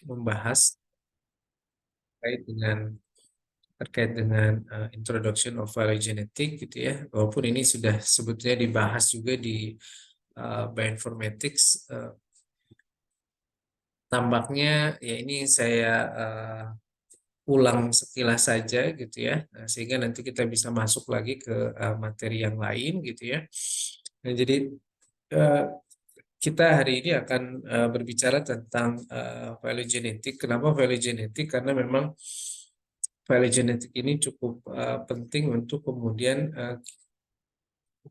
membahas terkait dengan introduction of phylogenetic gitu ya. Walaupun ini sudah sebetulnya dibahas juga di bioinformatics, tampaknya ya ini saya ulang sekilas saja gitu ya, sehingga nanti kita bisa masuk lagi ke materi yang lain gitu ya. Nah, jadi eh, kita hari ini akan berbicara tentang phylogenetik. Kenapa phylogenetik? Karena memang phylogenetik ini cukup penting untuk kemudian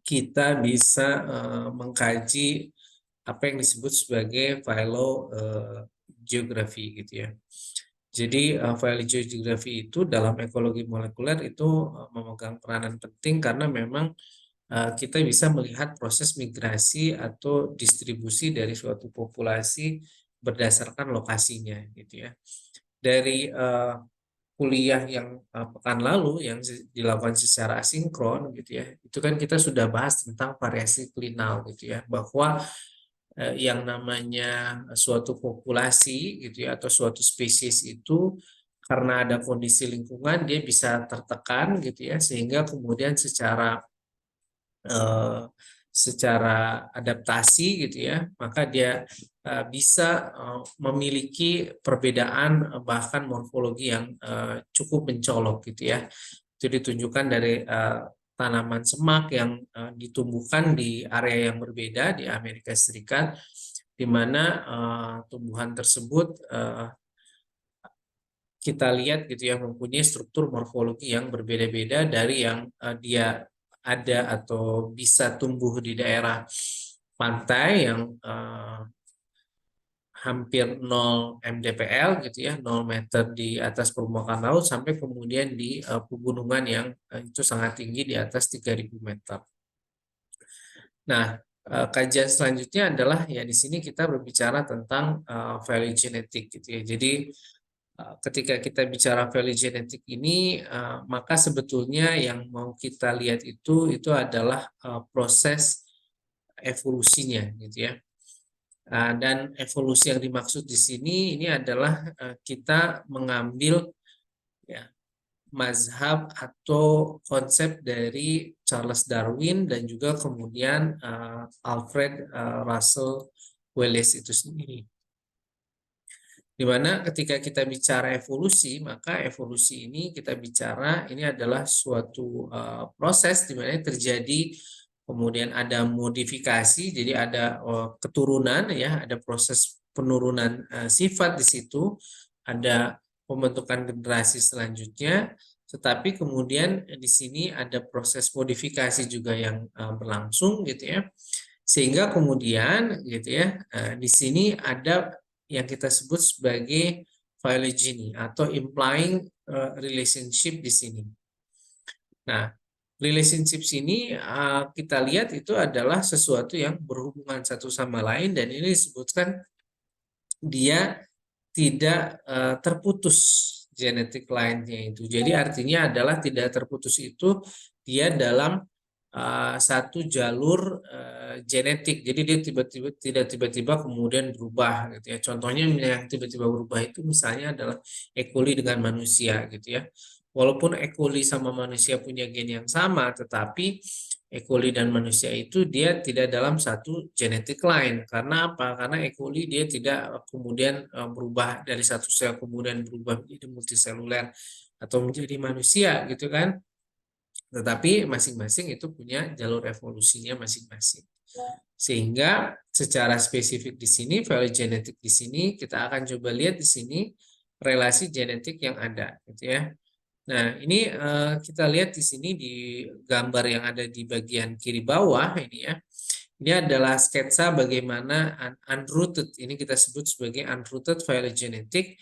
kita bisa mengkaji apa yang disebut sebagai phylogeography gitu ya. Jadi phylogeography itu dalam ekologi molekuler itu memegang peranan penting karena memang kita bisa melihat proses migrasi atau distribusi dari suatu populasi berdasarkan lokasinya gitu ya. Dari kuliah yang pekan lalu yang dilakukan secara asinkron gitu ya, itu kan kita sudah bahas tentang variasi klinal gitu ya, bahwa yang namanya suatu populasi gitu ya atau suatu spesies itu karena ada kondisi lingkungan dia bisa tertekan gitu ya, sehingga kemudian eh, secara adaptasi gitu ya, maka dia bisa memiliki perbedaan bahkan morfologi yang cukup mencolok gitu ya. Itu ditunjukkan dari tanaman semak yang ditumbuhkan di area yang berbeda di Amerika Serikat, di mana tumbuhan tersebut kita lihat gitu ya mempunyai struktur morfologi yang berbeda-beda dari yang dia ada atau bisa tumbuh di daerah pantai yang hampir 0 mdpl gitu ya, 0 meter di atas permukaan laut, sampai kemudian di pegunungan yang itu sangat tinggi di atas 3.000 meter. Nah, kajian selanjutnya adalah ya di sini kita berbicara tentang phylogenetic gitu ya. Jadi ketika kita bicara phylogenetic ini, maka sebetulnya yang mau kita lihat itu adalah proses evolusinya gitu ya. Dan evolusi yang dimaksud di sini ini adalah kita mengambil ya mazhab atau konsep dari Charles Darwin dan juga kemudian Alfred Russel Wallace itu sendiri. Di mana ketika kita bicara evolusi, maka evolusi ini kita bicara ini adalah suatu proses di mana terjadi, kemudian ada modifikasi, jadi ada keturunan ya, ada proses penurunan sifat di situ, ada pembentukan generasi selanjutnya, tetapi kemudian di sini ada proses modifikasi juga yang berlangsung gitu ya, sehingga kemudian gitu ya di sini ada yang kita sebut sebagai phylogeny atau implying relationship di sini. Nah, relationship sini kita lihat itu adalah sesuatu yang berhubungan satu sama lain, dan ini disebutkan dia tidak terputus genetic line-nya itu. Jadi artinya adalah tidak terputus itu dia dalam satu jalur genetik. Jadi dia tiba-tiba tidak tiba-tiba kemudian berubah gitu ya. Contohnya yang tiba-tiba berubah itu misalnya adalah E. coli dengan manusia gitu ya. Walaupun E. coli sama manusia punya gen yang sama, tetapi E. coli dan manusia itu dia tidak dalam satu genetic line. Karena apa? Karena E. coli dia tidak kemudian berubah dari satu sel kemudian berubah menjadi multiseluler atau menjadi manusia gitu kan. Tetapi masing-masing itu punya jalur evolusinya masing-masing. Sehingga secara spesifik di sini, phylogenetik di sini, kita akan coba lihat di sini relasi genetik yang ada, gitu ya. Nah, ini kita lihat di sini di gambar yang ada di bagian kiri bawah ini ya. Ini adalah sketsa bagaimana unrooted, ini kita sebut sebagai unrooted phylogenetic,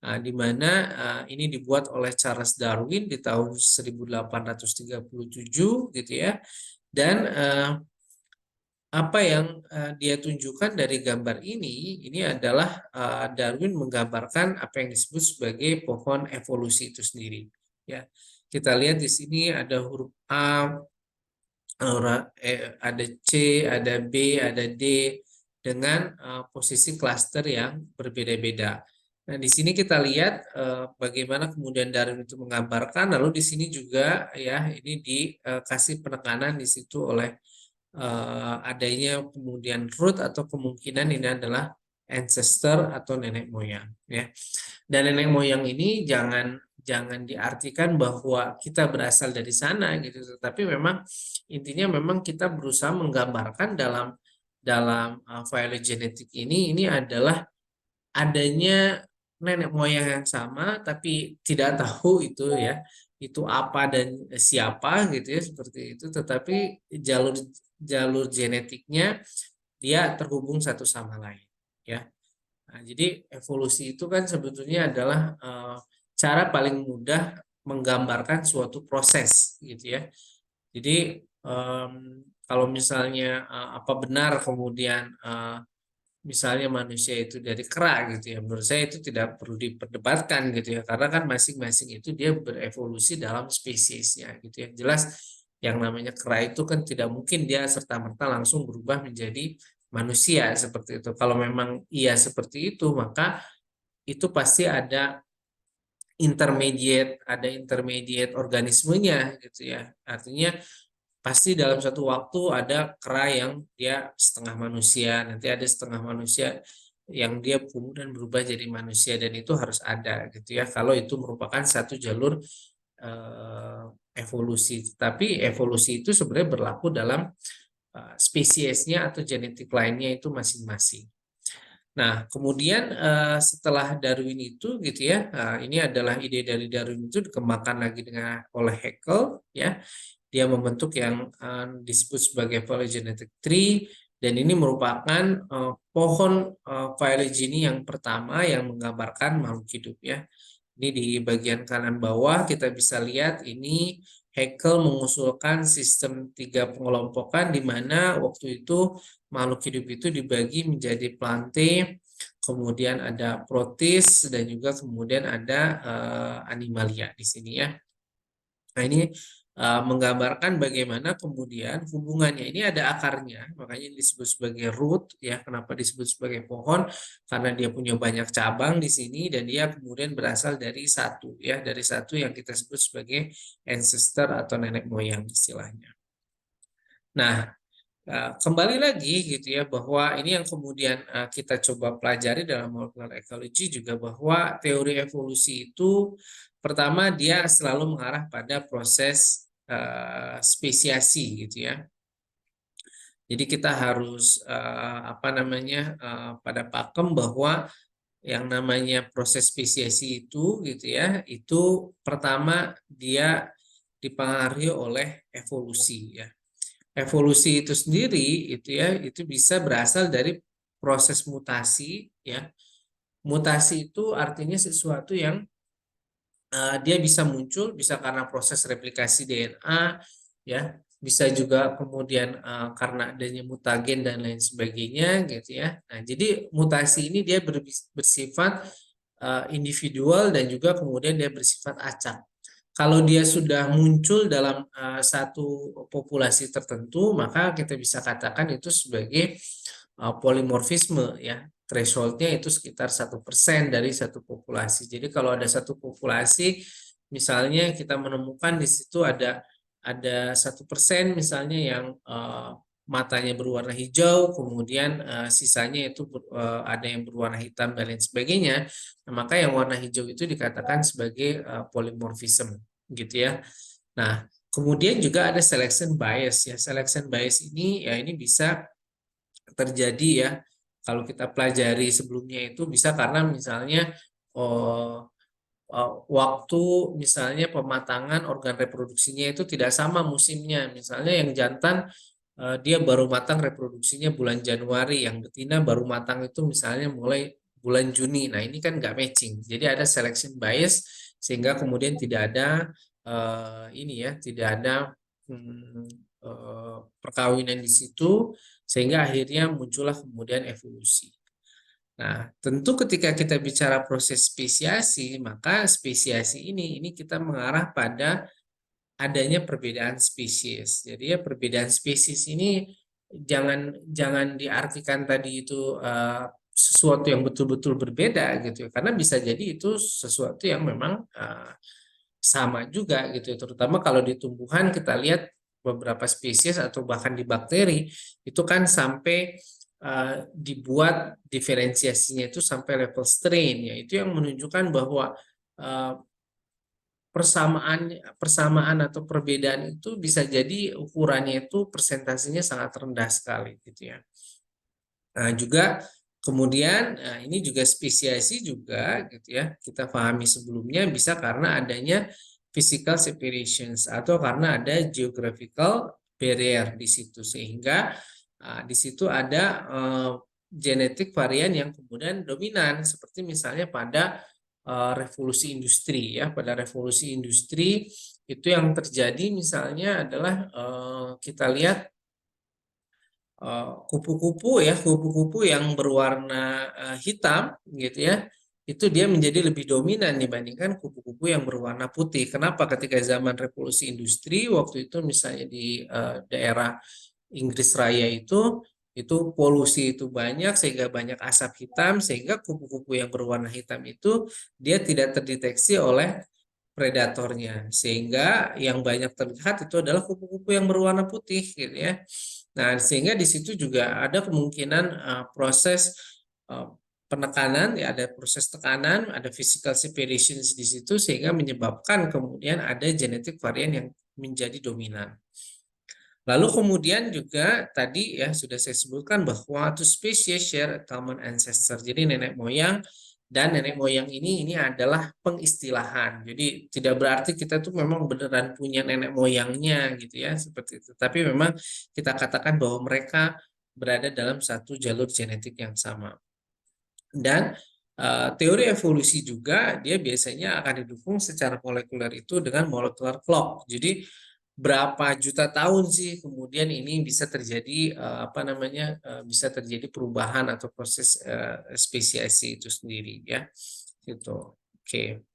di mana ini dibuat oleh Charles Darwin di tahun 1837 gitu ya. Dan apa yang dia tunjukkan dari gambar ini adalah Darwin menggambarkan apa yang disebut sebagai pohon evolusi itu sendiri. Ya, kita lihat di sini ada huruf A, ada C, ada B, ada D dengan posisi klaster yang berbeda-beda. Nah, di sini kita lihat bagaimana kemudian Darwin itu menggambarkan, lalu di sini juga ya ini dikasih penekanan di situ oleh adanya kemudian root atau kemungkinan ini adalah ancestor atau nenek moyang ya. Dan nenek moyang ini jangan jangan diartikan bahwa kita berasal dari sana gitu, tetapi memang intinya memang kita berusaha menggambarkan dalam phylogenetik ini adalah adanya nenek moyang yang sama tapi tidak tahu itu ya itu apa dan siapa gitu ya seperti itu, tetapi jalur jalur genetiknya dia terhubung satu sama lain ya. Nah, jadi evolusi itu kan sebetulnya adalah cara paling mudah menggambarkan suatu proses gitu ya. Jadi kalau misalnya apa benar kemudian misalnya manusia itu dari kera gitu ya, menurut saya itu tidak perlu diperdebatkan gitu ya, karena kan masing-masing itu dia berevolusi dalam spesiesnya gitu ya. Jelas yang namanya kera itu kan tidak mungkin dia serta-merta langsung berubah menjadi manusia seperti itu. Kalau memang iya seperti itu, maka itu pasti ada intermediate organismenya gitu ya. Artinya pasti dalam satu waktu ada kera yang dia setengah manusia, nanti ada setengah manusia yang dia tumbuh dan berubah jadi manusia, dan itu harus ada gitu ya. Kalau itu merupakan satu jalur eh, evolusi, tapi evolusi itu sebenarnya berlaku dalam spesiesnya atau genetik lainnya itu masing-masing. Nah, kemudian setelah Darwin itu gitu ya, ini adalah ide dari Darwin itu dikembangkan lagi dengan oleh Haeckel ya. Dia membentuk yang disebut sebagai phylogenetic tree, dan ini merupakan pohon phylogeny yang pertama yang menggambarkan makhluk hidup ya. Ini di bagian kanan bawah kita bisa lihat ini Haeckel mengusulkan sistem 3 pengelompokan di mana waktu itu makhluk hidup itu dibagi menjadi plante, kemudian ada protis, dan juga kemudian ada animalia di sini ya. Nah, ini menggambarkan bagaimana kemudian hubungannya ini ada akarnya, makanya disebut sebagai root ya. Kenapa disebut sebagai pohon? Karena dia punya banyak cabang di sini dan dia kemudian berasal dari satu ya, dari satu yang kita sebut sebagai ancestor atau nenek moyang istilahnya. Nah, kembali lagi gitu ya bahwa ini yang kemudian kita coba pelajari dalam molecular ecology juga, bahwa teori evolusi itu pertama dia selalu mengarah pada proses spesiasi gitu ya. Jadi kita harus apa namanya pada pakem bahwa yang namanya proses spesiasi itu gitu ya, itu pertama dia dipengaruhi oleh evolusi ya. Evolusi itu sendiri itu ya itu bisa berasal dari proses mutasi ya. Mutasi itu artinya sesuatu yang dia bisa muncul bisa karena proses replikasi DNA ya, bisa juga kemudian karena adanya mutagen dan lain sebagainya gitu ya. Nah, jadi mutasi ini dia bersifat individual dan juga kemudian dia bersifat acak. Kalau dia sudah muncul dalam satu populasi tertentu, maka kita bisa katakan itu sebagai polimorfisme ya. Thresholdnya itu sekitar 1% dari satu populasi. Jadi kalau ada satu populasi, misalnya kita menemukan di situ ada 1% misalnya yang matanya berwarna hijau, kemudian sisanya itu ada yang berwarna hitam dan lain sebagainya. Nah, maka yang warna hijau itu dikatakan sebagai polymorphism, gitu ya. Nah, kemudian juga ada selection bias ya. Selection bias ini ya ini bisa terjadi ya. Kalau kita pelajari sebelumnya itu bisa karena misalnya oh, waktu misalnya pematangan organ reproduksinya itu tidak sama musimnya. Misalnya yang jantan dia baru matang reproduksinya bulan Januari, yang betina baru matang itu misalnya mulai bulan Juni. Nah, ini kan nggak matching. Jadi ada selection bias sehingga kemudian tidak ada ini ya, tidak ada hmm, perkawinan di situ sehingga akhirnya muncullah kemudian evolusi. Nah, tentu ketika kita bicara proses spesiasi, maka spesiasi ini kita mengarah pada adanya perbedaan spesies. Jadi ya perbedaan spesies ini jangan jangan diartikan tadi itu sesuatu yang betul-betul berbeda gitu ya. Karena bisa jadi itu sesuatu yang memang sama juga gitu ya. Terutama kalau di tumbuhan kita lihat beberapa spesies atau bahkan di bakteri itu kan sampai dibuat diferensiasinya itu sampai level strain ya. Itu yang menunjukkan bahwa uh, persamaan atau perbedaan itu bisa jadi ukurannya itu persentasenya sangat rendah sekali gitu ya. Nah, juga kemudian ini juga spesiasi juga gitu ya. Kita pahami sebelumnya bisa karena adanya physical separations atau karena ada geographical barrier di situ sehingga di situ ada genetik varian yang kemudian dominan seperti misalnya pada revolusi industri ya. Pada revolusi industri itu yang terjadi misalnya adalah kita lihat kupu-kupu ya, kupu-kupu yang berwarna hitam gitu ya, itu dia menjadi lebih dominan dibandingkan kupu-kupu yang berwarna putih. Kenapa? Ketika zaman revolusi industri waktu itu misalnya di daerah Inggris Raya itu polusi itu banyak sehingga banyak asap hitam sehingga kupu-kupu yang berwarna hitam itu dia tidak terdeteksi oleh predatornya sehingga yang banyak terlihat itu adalah kupu-kupu yang berwarna putih gitu ya. Nah, sehingga di situ juga ada kemungkinan proses penekanan ya ada proses tekanan, ada physical separations di situ sehingga menyebabkan kemudian ada genetic varian yang menjadi dominan. Lalu kemudian juga tadi ya sudah saya sebutkan bahwa two species share a common ancestor. Jadi nenek moyang dan nenek moyang ini adalah pengistilahan. Jadi tidak berarti kita tuh memang beneran punya nenek moyangnya gitu ya seperti itu. Tapi memang kita katakan bahwa mereka berada dalam satu jalur genetik yang sama. Dan teori evolusi juga dia biasanya akan didukung secara molekuler itu dengan molecular clock. Jadi berapa juta tahun sih kemudian ini bisa terjadi apa namanya bisa terjadi perubahan atau proses spesiasi itu sendiri ya gitu. Oke.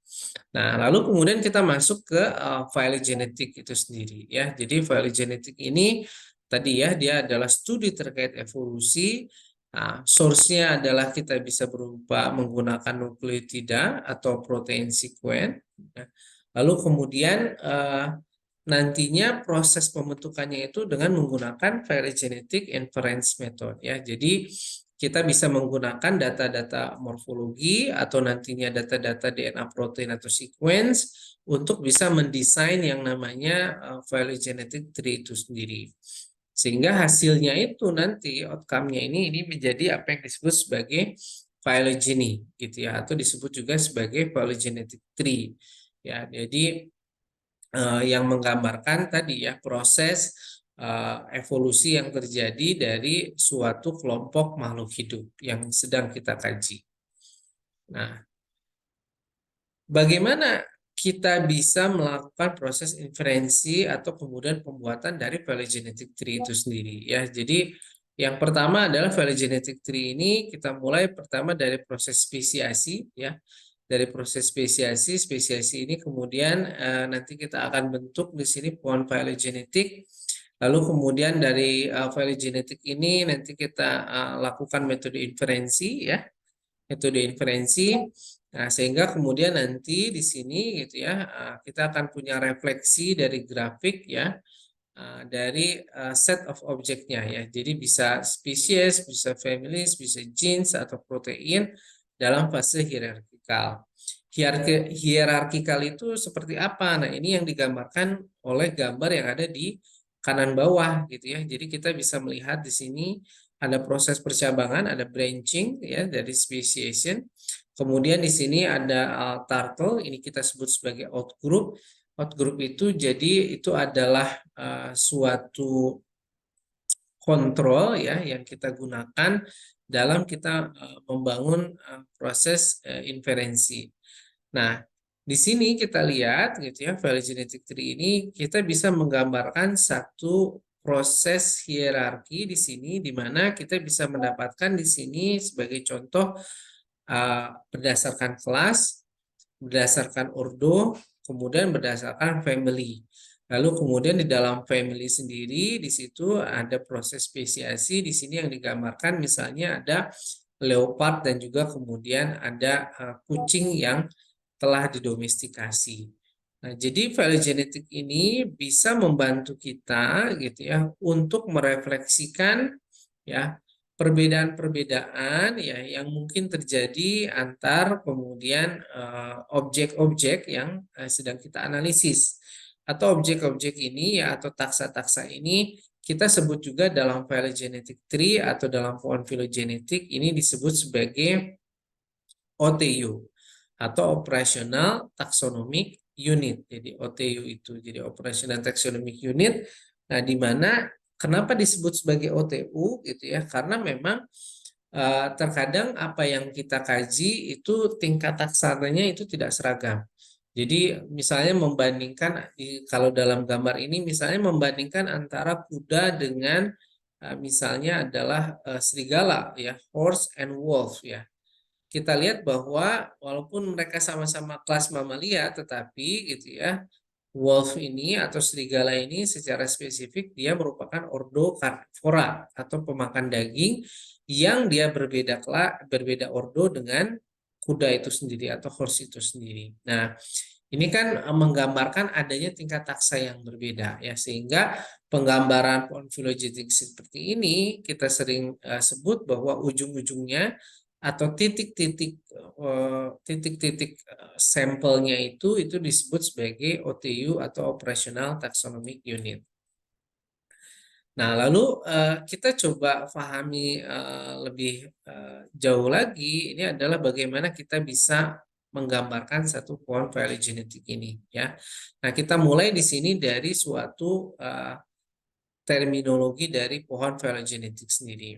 Nah, lalu kemudian kita masuk ke phylogenetik itu sendiri ya. Jadi phylogenetik ini tadi ya dia adalah studi terkait evolusi. Nah, source-nya adalah kita bisa berupa menggunakan nukleotida atau protein sequence. Ya. Lalu kemudian nantinya proses pembentukannya itu dengan menggunakan phylogenetic inference method ya. Jadi kita bisa menggunakan data-data morfologi atau nantinya data-data DNA protein atau sequence untuk bisa mendesain yang namanya phylogenetic tree itu sendiri. Sehingga hasilnya itu nanti outcome-nya ini menjadi apa yang disebut sebagai phylogeny gitu ya atau disebut juga sebagai phylogenetic tree. Ya, jadi yang menggambarkan tadi ya proses evolusi yang terjadi dari suatu kelompok makhluk hidup yang sedang kita kaji. Nah, bagaimana kita bisa melakukan proses inferensi atau kemudian pembuatan dari phylogenetic tree itu sendiri ya. Jadi yang pertama adalah phylogenetic tree ini kita mulai pertama dari proses spesiasi ya. Dari proses spesiasi, spesiasi ini kemudian nanti kita akan bentuk di sini pohon phylogenetik. Lalu kemudian dari phylogenetik ini nanti kita lakukan metode inferensi ya, metode inferensi. Nah, sehingga kemudian nanti di sini gitu ya kita akan punya refleksi dari grafik ya dari set of objeknya ya. Jadi bisa spesies, bisa families, bisa genes atau protein dalam fase hierarkikal. Hierarkikal itu seperti apa? Nah, ini yang digambarkan oleh gambar yang ada di kanan bawah gitu ya. Jadi kita bisa melihat di sini ada proses percabangan, ada branching ya dari speciation. Kemudian di sini ada turtle, ini kita sebut sebagai outgroup. Outgroup itu jadi itu adalah suatu kontrol ya yang kita gunakan dalam kita membangun proses inferensi. Nah, di sini kita lihat gitu ya, phylogenetic tree ini kita bisa menggambarkan satu proses hierarki di sini di mana kita bisa mendapatkan di sini sebagai contoh berdasarkan kelas, berdasarkan ordo, kemudian berdasarkan family. Lalu kemudian di dalam family sendiri di situ ada proses spesiasi di sini yang digambarkan misalnya ada leopard, dan juga kemudian ada kucing yang telah didomestikasi. Nah, jadi phylogenetik ini bisa membantu kita gitu ya untuk merefleksikan ya perbedaan-perbedaan ya yang mungkin terjadi antar kemudian objek-objek yang sedang kita analisis, atau objek-objek ini ya atau taksa-taksa ini kita sebut juga dalam phylogenetic tree atau dalam pohon filogenetik ini disebut sebagai OTU atau Operational Taxonomic Unit. Jadi OTU itu jadi Operational Taxonomic Unit. Nah, di mana kenapa disebut sebagai OTU gitu ya? Karena memang terkadang apa yang kita kaji itu tingkat taksananya itu tidak seragam. Jadi misalnya membandingkan kalau dalam gambar ini misalnya membandingkan antara kuda dengan misalnya adalah serigala ya, horse and wolf ya. Kita lihat bahwa walaupun mereka sama-sama kelas mamalia, tetapi gitu ya, wolf ini atau serigala ini secara spesifik dia merupakan ordo carnivora atau pemakan daging yang dia berbeda ordo dengan kuda itu sendiri atau horse itu sendiri. Nah, ini kan menggambarkan adanya tingkat taksa yang berbeda ya, sehingga penggambaran pohon filogenetik seperti ini kita sering sebut bahwa ujung-ujungnya atau titik-titik sampelnya itu disebut sebagai OTU atau Operational Taxonomic Unit. Nah, lalu kita coba pahami lebih jauh lagi, ini adalah bagaimana kita bisa menggambarkan satu pohon phylogenetik ini ya. Nah, kita mulai di sini dari suatu terminologi dari pohon phylogenetik sendiri.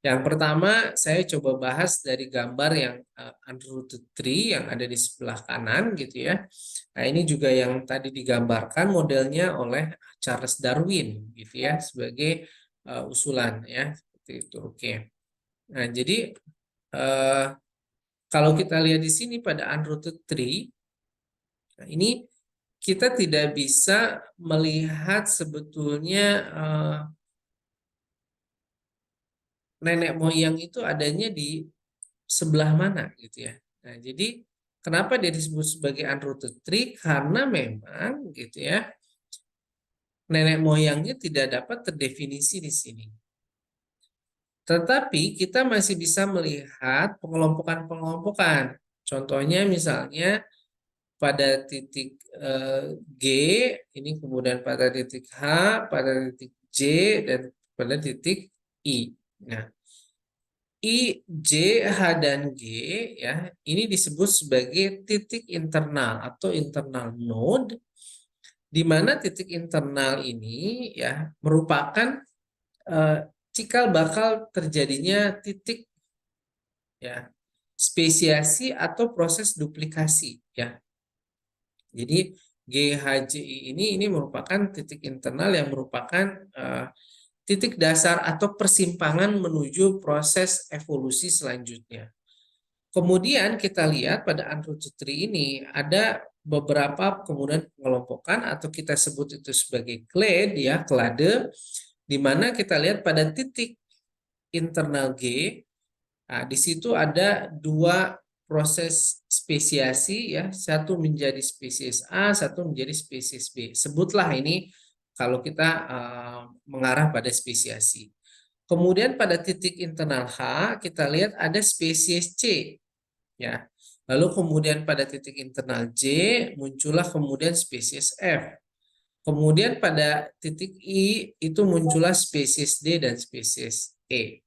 Yang pertama, saya coba bahas dari gambar yang unrooted tree yang ada di sebelah kanan gitu ya. Nah, ini juga yang tadi digambarkan modelnya oleh Charles Darwin gitu ya sebagai usulan ya seperti itu. Oke. Nah, jadi kalau kita lihat di sini pada unrooted tree, nah ini kita tidak bisa melihat sebetulnya nenek moyang itu adanya di sebelah mana gitu ya. Nah, jadi kenapa dia disebut sebagai unrooted tree? Karena memang gitu ya, nenek moyangnya tidak dapat terdefinisi di sini. Tetapi kita masih bisa melihat pengelompokan-pengelompokan. Contohnya misalnya pada titik G, ini kemudian pada titik H, pada titik J, dan pada titik I. Nah, I, J, H, dan G ya, ini disebut sebagai titik internal atau internal node, di mana titik internal ini ya merupakan cikal bakal terjadinya titik ya spesiasi atau proses duplikasi ya. Jadi GHJI ini merupakan titik internal yang merupakan titik dasar atau persimpangan menuju proses evolusi selanjutnya. Kemudian kita lihat pada unrooted tree ini ada beberapa kemudian pengelompokan atau kita sebut itu sebagai clade ya, klade, di mana kita lihat pada titik internal G, nah, di situ ada dua proses spesiasi ya, satu menjadi spesies A, satu menjadi spesies B. Sebutlah ini kalau kita mengarah pada spesiasi. Kemudian pada titik internal H kita lihat ada spesies C ya. Lalu kemudian pada titik internal J muncullah kemudian spesies F. Kemudian pada titik I itu muncullah spesies D dan spesies E.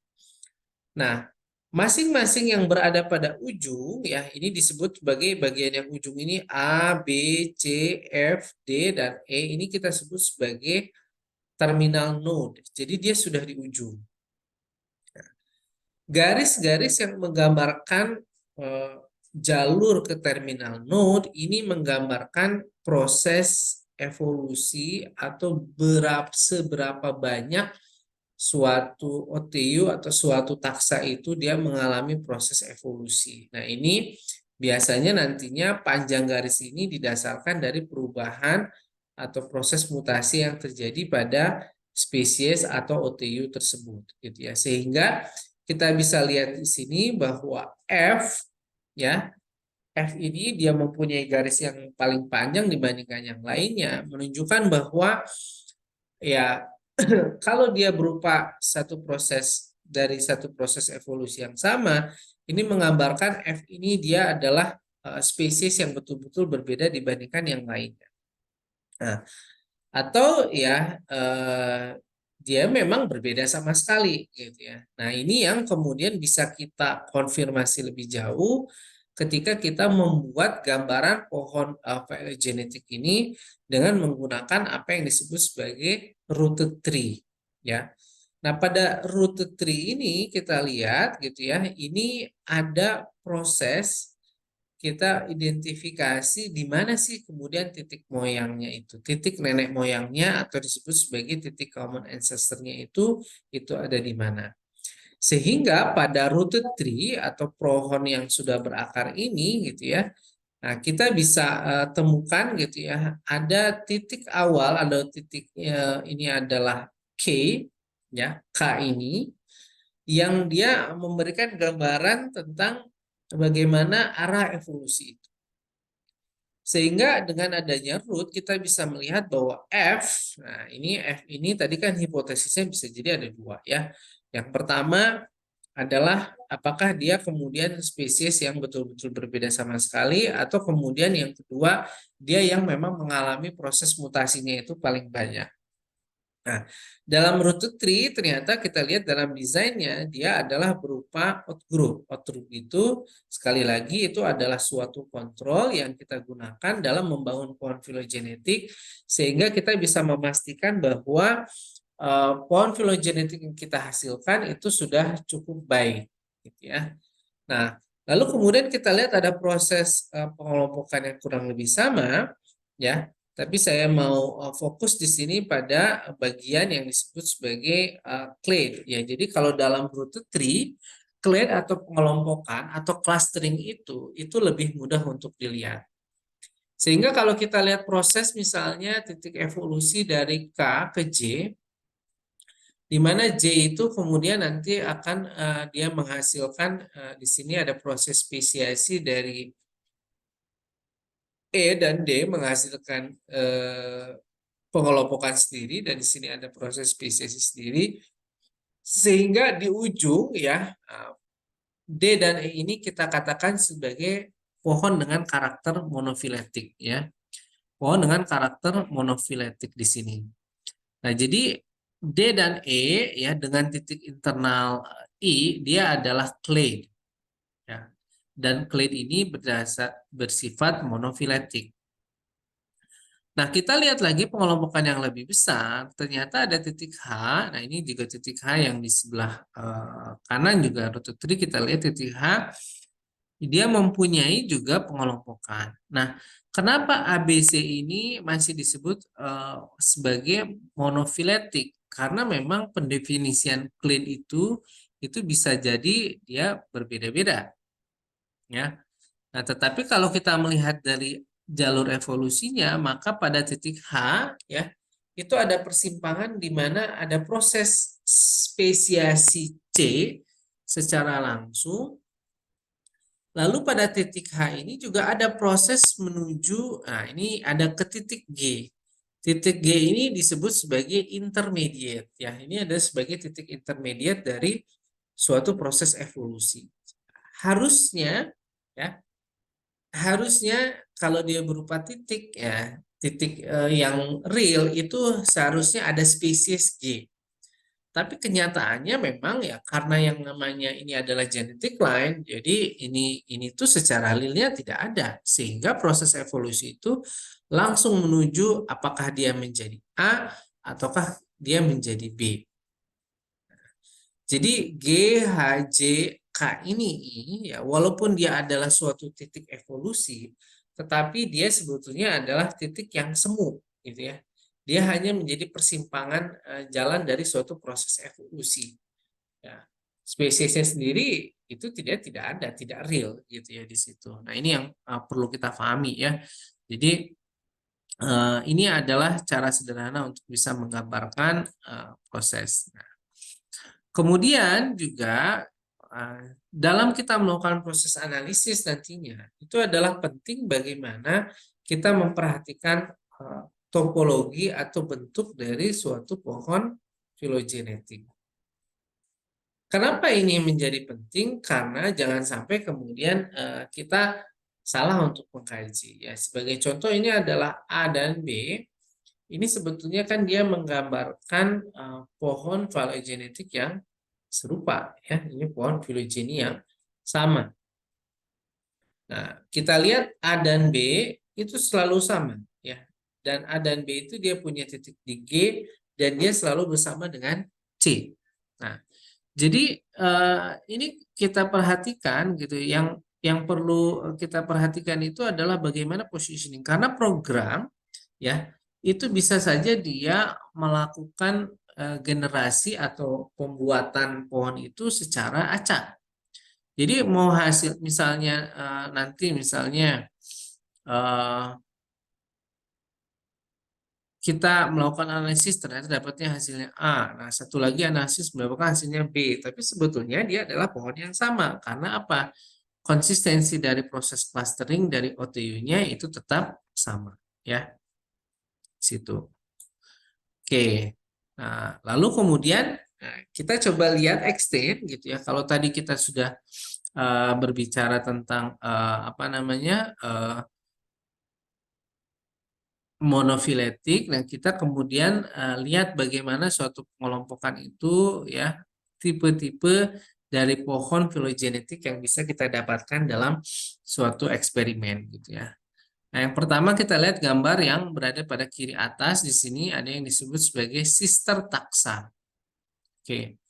Nah, masing-masing yang berada pada ujung ya ini disebut sebagai bagian yang ujung ini A, B, C, F, D, dan E ini kita sebut sebagai terminal node. Jadi dia sudah di ujung. Garis-garis yang menggambarkan jalur ke terminal node ini menggambarkan proses evolusi atau seberapa banyak suatu OTU atau suatu taksa itu dia mengalami proses evolusi. Nah, ini biasanya nantinya panjang garis ini didasarkan dari perubahan atau proses mutasi yang terjadi pada spesies atau OTU tersebut gitu ya. Sehingga kita bisa lihat di sini bahwa F, ya, F ini dia mempunyai garis yang paling panjang dibandingkan yang lainnya, menunjukkan bahwa ya kalau dia berupa satu proses evolusi yang sama, ini menggambarkan F ini dia adalah spesies yang betul-betul berbeda dibandingkan yang lainnya. Nah, atau ya dia memang berbeda sama sekali gitu ya. Nah, ini yang kemudian bisa kita konfirmasi lebih jauh ketika kita membuat gambaran pohon phylogenetik ini dengan menggunakan apa yang disebut sebagai rooted tree, ya. Nah, pada rooted tree ini kita lihat gitu ya, ini ada proses kita identifikasi di mana sih kemudian titik moyangnya itu. Titik nenek moyangnya atau disebut sebagai titik common ancestor-nya itu ada di mana. Sehingga pada rooted tree atau pohon yang sudah berakar ini gitu ya, nah kita bisa temukan gitu ya, ada titik awal, ada titik ini adalah K, ya, K ini yang dia memberikan gambaran tentang bagaimana arah evolusi itu. Sehingga dengan adanya root kita bisa melihat bahwa F, nah ini F ini tadi kan hipotesisnya bisa jadi ada dua ya. Yang pertama adalah apakah dia kemudian spesies yang betul-betul berbeda sama sekali, atau kemudian yang kedua dia yang memang mengalami proses mutasinya itu paling banyak. Nah, dalam rooted tree ternyata kita lihat dalam desainnya dia adalah berupa outgroup. Outgroup itu sekali lagi itu adalah suatu kontrol yang kita gunakan dalam membangun pohon filogenetik sehingga kita bisa memastikan bahwa pohon filogenetik yang kita hasilkan itu sudah cukup baik, gitu ya. Nah, lalu kemudian kita lihat ada proses pengelompokan yang kurang lebih sama, ya. Tapi saya mau fokus di sini pada bagian yang disebut sebagai clade. Ya, jadi kalau dalam rooted tree, clade atau pengelompokan atau clustering itu lebih mudah untuk dilihat. Sehingga kalau kita lihat proses misalnya titik evolusi dari K ke J, di mana J itu kemudian nanti akan dia menghasilkan di sini ada proses spesiasi dari E dan D menghasilkan pengelompokan sendiri, dan di sini ada proses spesiasi sendiri, sehingga di ujung ya D dan E ini kita katakan sebagai pohon dengan karakter monofiletik, ya, pohon dengan karakter monofiletik di sini. Nah, jadi D dan E ya dengan titik internal I dia adalah clade, ya. Dan clade ini bersifat monofiletik. Nah, kita lihat lagi pengelompokan yang lebih besar, ternyata ada titik H. Nah, ini juga titik H yang di sebelah kanan juga rooted tree, kita lihat titik H, dia mempunyai juga pengelompokan. Nah, kenapa ABC ini masih disebut sebagai monofiletik? Karena memang pendefinisian clade itu bisa jadi dia berbeda-beda, ya. Nah, tetapi kalau kita melihat dari jalur evolusinya, maka pada titik H, ya, itu ada persimpangan di mana ada proses spesiasi C secara langsung. Lalu pada titik H ini juga ada proses menuju, nah ini ada ke titik G. Titik G ini disebut sebagai intermediate, ya. Ini ada sebagai titik intermediate dari suatu proses evolusi. Harusnya, ya, kalau dia berupa titik ya, titik yang real itu seharusnya ada spesies G. Tapi kenyataannya memang ya karena yang namanya ini adalah genetic line, jadi ini tuh secara realnya tidak ada, sehingga proses evolusi itu langsung menuju apakah dia menjadi A ataukah dia menjadi B. Jadi G, H, J, K ini ya walaupun dia adalah suatu titik evolusi, tetapi dia sebetulnya adalah titik yang semu, gitu ya. Dia hanya menjadi persimpangan jalan dari suatu proses evolusi. Ya. Spesiesnya sendiri itu tidak ada, tidak real gitu ya di situ. Nah, ini yang perlu kita pahami ya. Jadi ini adalah cara sederhana untuk bisa menggambarkan proses. Nah, kemudian juga dalam kita melakukan proses analisis nantinya, itu adalah penting bagaimana kita memperhatikan topologi atau bentuk dari suatu pohon filogenetik. Kenapa ini menjadi penting? Karena jangan sampai kemudian kita salah untuk mengkaji. Ya, sebagai contoh ini adalah A dan B. Ini sebetulnya kan dia menggambarkan pohon filogenetik yang serupa. Ya, ini pohon filogeni yang sama. Nah, kita lihat A dan B itu selalu sama. Ya, dan A dan B itu dia punya titik di G dan dia selalu bersama dengan C. Nah, jadi ini kita perhatikan gitu. Yang perlu kita perhatikan itu adalah bagaimana positioning. Karena program ya itu bisa saja dia melakukan generasi atau pembuatan pohon itu secara acak. Jadi mau hasil misalnya nanti misalnya eh, kita melakukan analisis ternyata dapatnya hasilnya A. Nah, satu lagi analisis mendapatkan hasilnya B. Tapi sebetulnya dia adalah pohon yang sama. Karena apa? Konsistensi dari proses clustering dari OTU-nya itu tetap sama. Ya, situ. Oke. Nah, lalu kemudian kita coba lihat extend gitu ya. Kalau tadi kita sudah berbicara tentang apa namanya monofiletik. Nah, kita kemudian lihat bagaimana suatu pengelompokan itu ya tipe-tipe dari pohon filogenetik yang bisa kita dapatkan dalam suatu eksperimen gitu ya. Nah, yang pertama kita lihat gambar yang berada pada kiri atas di sini ada yang disebut sebagai sister taxa. Oke.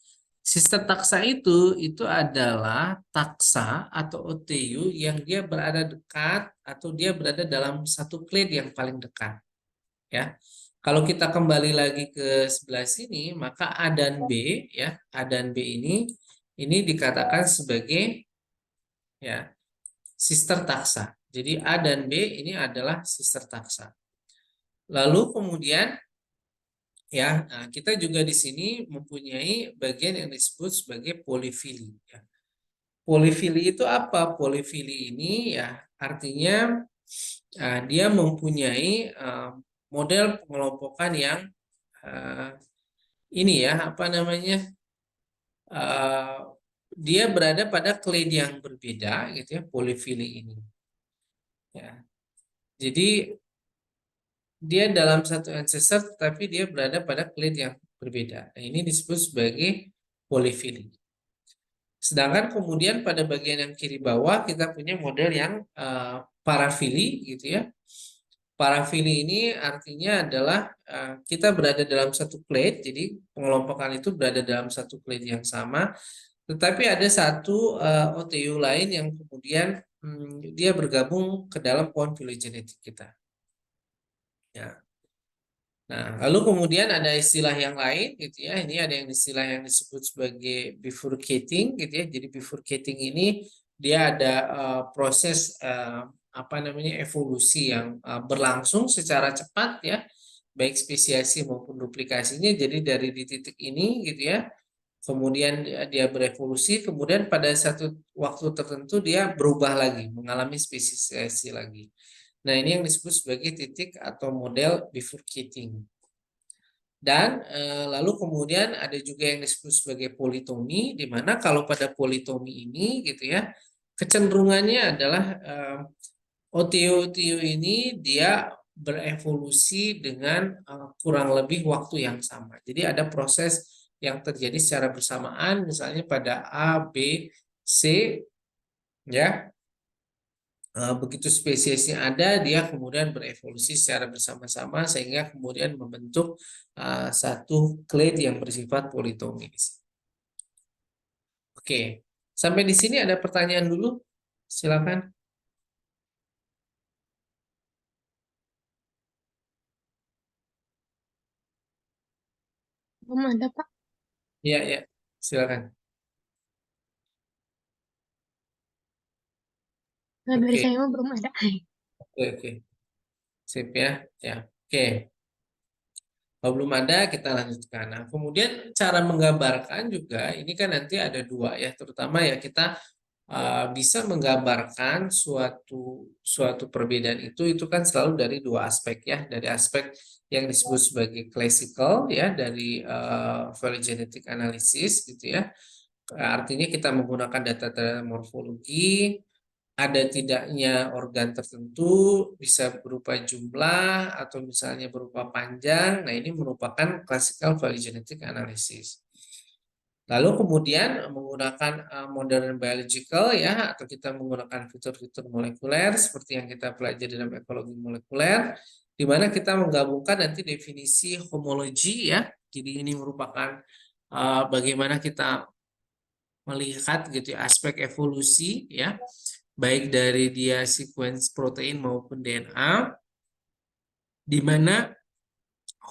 Sister taxa itu adalah taksa atau OTU yang dia berada dekat atau dia berada dalam satu clade yang paling dekat. Ya, kalau kita kembali lagi ke sebelah sini, maka A dan B ya, A dan B ini dikatakan sebagai ya sister taxa. Jadi A dan B ini adalah sister taxa. Lalu kemudian ya, nah, kita juga di sini mempunyai bagian yang disebut sebagai polifili. Ya. Polifili itu apa? Polifili ini ya artinya dia mempunyai model pengelompokan yang ini ya apa namanya uh, dia berada pada clade yang berbeda gitu ya polifili ini ya jadi dia dalam satu ancestor tapi dia berada pada clade yang berbeda. Nah, ini disebut sebagai polifili. Sedangkan kemudian pada bagian yang kiri bawah kita punya model yang parafili gitu ya. Parafili ini artinya adalah kita berada dalam satu clade, jadi pengelompokan itu berada dalam satu clade yang sama. Tetapi ada satu OTU lain yang kemudian dia bergabung ke dalam pohon filogenetik kita. Ya. Nah, lalu kemudian ada istilah yang lain gitu ya. Ini ada yang istilah yang disebut sebagai bifurcating gitu ya. Jadi bifurcating ini dia ada proses apa namanya evolusi yang berlangsung secara cepat ya, baik spesiasi maupun duplikasinya. Jadi dari di titik ini gitu ya kemudian dia berevolusi, kemudian pada satu waktu tertentu dia berubah lagi, mengalami spesiasi lagi. Nah, ini yang disebut sebagai titik atau model bifurcating. Dan lalu kemudian ada juga yang disebut sebagai politomi, di mana kalau pada politomi ini gitu ya, kecenderungannya adalah OTO-OTO ini dia berevolusi dengan kurang lebih waktu yang sama. Jadi ada proses yang terjadi secara bersamaan, misalnya pada A, B, C, ya. Begitu spesiesnya ada, dia kemudian berevolusi secara bersama-sama sehingga kemudian membentuk satu clade yang bersifat politomis. Oke, sampai di sini ada pertanyaan dulu, silakan. Belum ada, Pak. Ya, ya, silakan. Nah, dari Oke, saya mah belum ada. oke, oke, sip ya, ya, oke. Kalau belum ada, kita lanjutkan. Nah, kemudian cara menggambarkan juga, ini kan nanti ada dua ya, terutama ya kita bisa menggambarkan suatu suatu perbedaan itu kan selalu dari dua aspek ya, dari aspek yang disebut sebagai classical ya, dari phylogenetic analysis gitu ya. Artinya kita menggunakan data morfologi, ada tidaknya organ tertentu, bisa berupa jumlah atau misalnya berupa panjang. Nah, ini merupakan classical phylogenetic analysis. Lalu kemudian menggunakan modern biological ya, atau kita menggunakan fitur-fitur molekuler seperti yang kita pelajari dalam ekologi molekuler, di mana kita menggabungkan nanti definisi homologi ya. Jadi ini merupakan bagaimana kita melihat gitu ya, aspek evolusi ya, baik dari dia sequence protein maupun DNA, di mana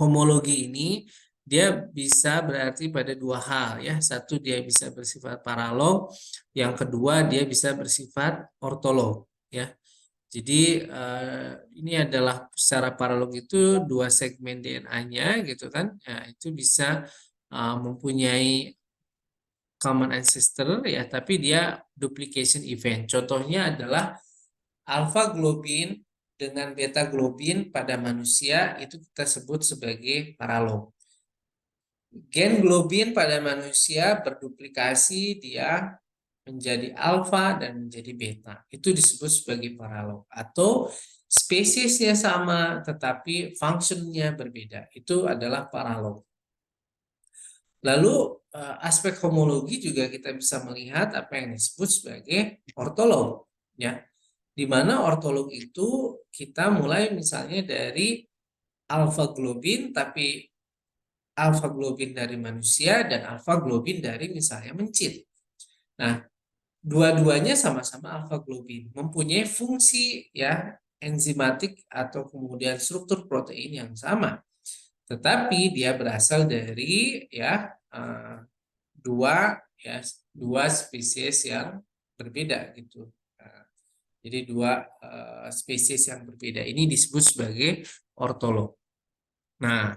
homologi ini dia bisa berarti pada dua hal ya. Satu, dia bisa bersifat paralog, yang kedua dia bisa bersifat ortolog ya. Jadi ini adalah secara paralog itu dua segmen DNA-nya gitu kan. Ya, itu bisa mempunyai common ancestor ya, tapi dia duplication event. Contohnya adalah alfa globin dengan beta globin pada manusia itu kita sebut sebagai paralog. Gen globin pada manusia berduplikasi, dia menjadi alfa dan menjadi beta. Itu disebut sebagai paralog. Atau spesiesnya sama tetapi fungsinya berbeda. Itu adalah paralog. Lalu aspek homologi juga kita bisa melihat apa yang disebut sebagai ortolog ya. Di mana ortolog itu kita mulai misalnya dari alfa globin, tapi alfa globin dari manusia dan alfa globin dari misalnya mencit. Nah, dua-duanya sama-sama alfa globin, mempunyai fungsi ya enzimatik atau kemudian struktur protein yang sama. Tetapi dia berasal dari ya dua ya dua spesies yang berbeda gitu. Jadi dua spesies yang berbeda ini disebut sebagai ortolog. Nah,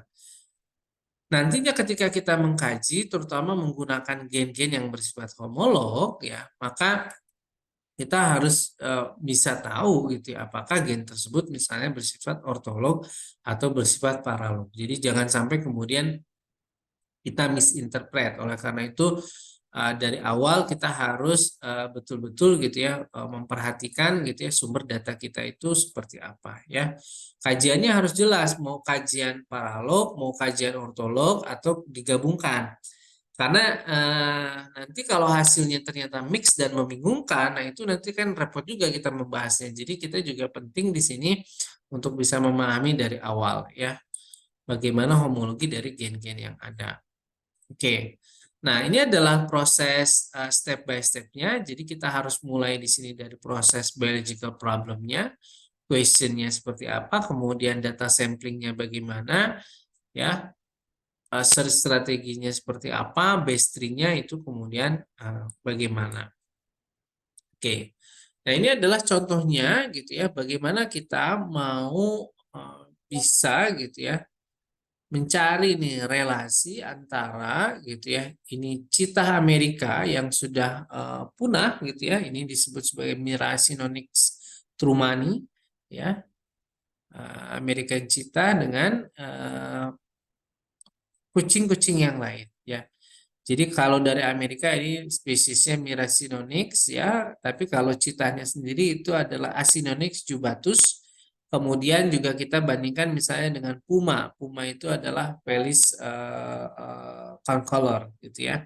nantinya ketika kita mengkaji, terutama menggunakan gen-gen yang bersifat homolog, ya, maka kita harus bisa tahu gitu ya, apakah gen tersebut misalnya bersifat ortolog atau bersifat paralog. Jadi jangan sampai kemudian kita misinterpret. Oleh karena itu dari awal kita harus betul-betul gitu ya memperhatikan gitu ya sumber data kita itu seperti apa ya. Kajiannya harus jelas, mau kajian paralog, mau kajian ortolog atau digabungkan. Karena nanti kalau hasilnya ternyata mix dan membingungkan, nah itu nanti kan repot juga kita membahasnya. Jadi kita juga penting di sini untuk bisa memahami dari awal ya bagaimana homologi dari gen-gen yang ada. Oke. Nah, ini adalah proses step by step-nya. Jadi kita harus mulai di sini dari proses biological problem-nya, question-nya seperti apa, kemudian data sampling-nya bagaimana, ya, search strateginya seperti apa, base tree-nya itu kemudian bagaimana. Oke. Nah, ini adalah contohnya gitu ya, bagaimana kita mau bisa gitu ya mencari nih relasi antara gitu ya, ini citah Amerika yang sudah punah gitu ya, ini disebut sebagai Miracinonyx trumani ya, American cheetah dengan kucing-kucing yang lain ya. Jadi kalau dari Amerika ini spesiesnya Miracinonyx ya, tapi kalau citanya sendiri itu adalah Acinonyx jubatus. Kemudian juga kita bandingkan misalnya dengan puma. Puma itu adalah Felis concolor gitu ya.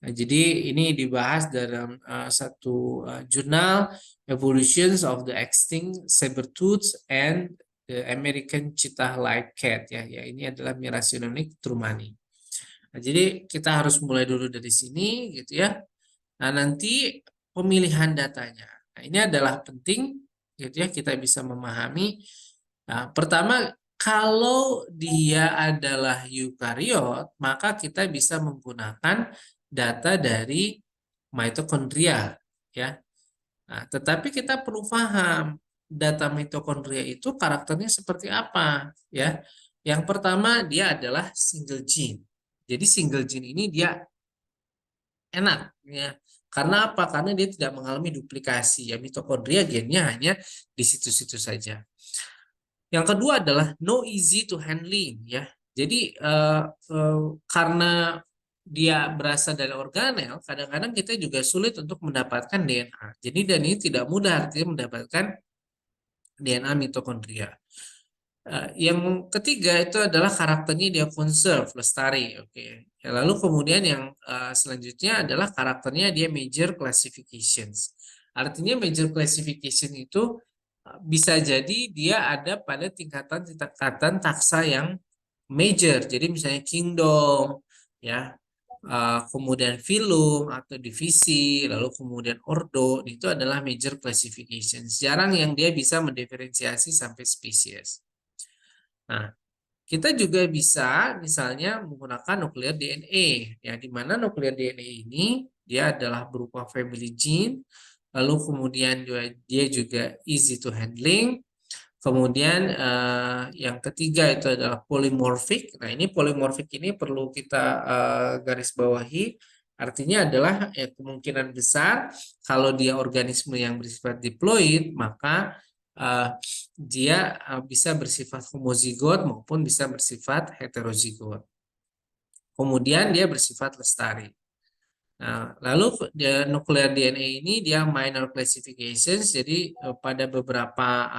Nah, jadi ini dibahas dalam satu jurnal Evolutions of the Extinct Saber-toothed and the American Cheetah-like Cat ya. Ya, ini adalah Miracinonyx trumani. Nah, jadi kita harus mulai dulu dari sini gitu ya. Nah, nanti pemilihan datanya. Nah, ini adalah penting gitu ya, kita bisa memahami. Nah, pertama, kalau dia adalah eukariot, maka kita bisa menggunakan data dari mitokondria ya. Nah, tetapi kita perlu paham data mitokondria itu karakternya seperti apa ya. Yang pertama dia adalah single gene. Jadi single gene ini dia enak ya. Karena apa? Karena dia tidak mengalami duplikasi ya. Mitokondria gennya hanya di situ-situ saja. Yang kedua adalah no easy to handling ya. Jadi karena dia berasal dari organel, kadang-kadang kita juga sulit untuk mendapatkan DNA. Jadi dan ini tidak mudah artinya mendapatkan DNA mitokondria. Yang ketiga itu adalah karakternya dia conserve, lestari. Oke. Ya, lalu kemudian yang selanjutnya adalah karakternya dia major classifications. Artinya major classification itu bisa jadi dia ada pada tingkatan-tingkatan taksa yang major. Jadi misalnya kingdom, ya, kemudian filum atau divisi, lalu kemudian ordo, itu adalah major classification. Jarang yang dia bisa mendiferensiasi sampai spesies. Nah, kita juga bisa misalnya menggunakan nuklir DNA, ya, di mana nuklir DNA ini dia adalah berupa family gene, lalu kemudian dia juga easy to handling. Kemudian yang ketiga itu adalah polymorphic. Nah, ini polymorphic ini perlu kita garis bawahi. Artinya adalah kemungkinan besar kalau dia organisme yang bersifat diploid, maka eh, dia bisa bersifat homozigot maupun bisa bersifat heterozigot. Kemudian dia bersifat lestari. Nah, lalu nuklear DNA ini dia minor classifications, jadi pada beberapa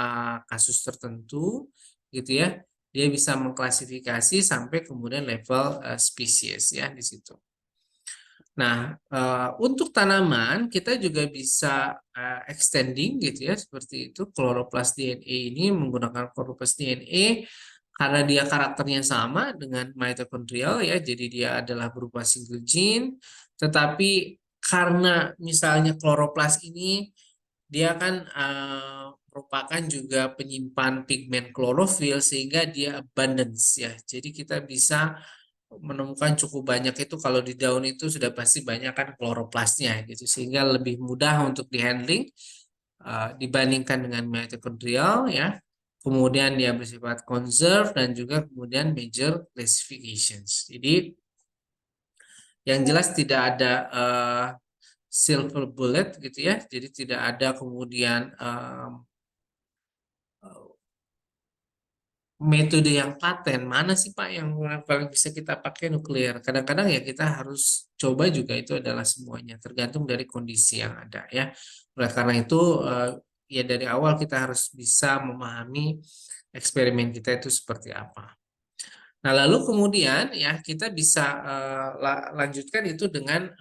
kasus tertentu, gitu ya, dia bisa mengklasifikasi sampai kemudian level spesies ya di situ. Nah, untuk tanaman kita juga bisa extending gitu ya, seperti itu. Chloroplast DNA ini menggunakan chloroplast DNA karena dia karakternya sama dengan mitochondrial ya, jadi dia adalah berupa single gene. Tetapi karena misalnya chloroplast ini dia kan merupakan juga penyimpan pigmen klorofil sehingga dia abundance ya. Jadi kita bisa menemukan cukup banyak itu kalau di daun itu sudah pasti banyak kan kloroplasnya gitu sehingga lebih mudah untuk dihandling dibandingkan dengan mitochondrial ya. Kemudian dia bersifat conserve dan juga kemudian major classifications. Jadi yang jelas tidak ada silver bullet gitu ya. Jadi tidak ada kemudian metode yang paten mana sih Pak yang paling bisa kita pakai nuklir? Kadang-kadang ya kita harus coba juga itu adalah semuanya tergantung dari kondisi yang ada ya. Oleh karena itu ya dari awal kita harus bisa memahami eksperimen kita itu seperti apa. Nah, lalu kemudian ya kita bisa lanjutkan itu dengan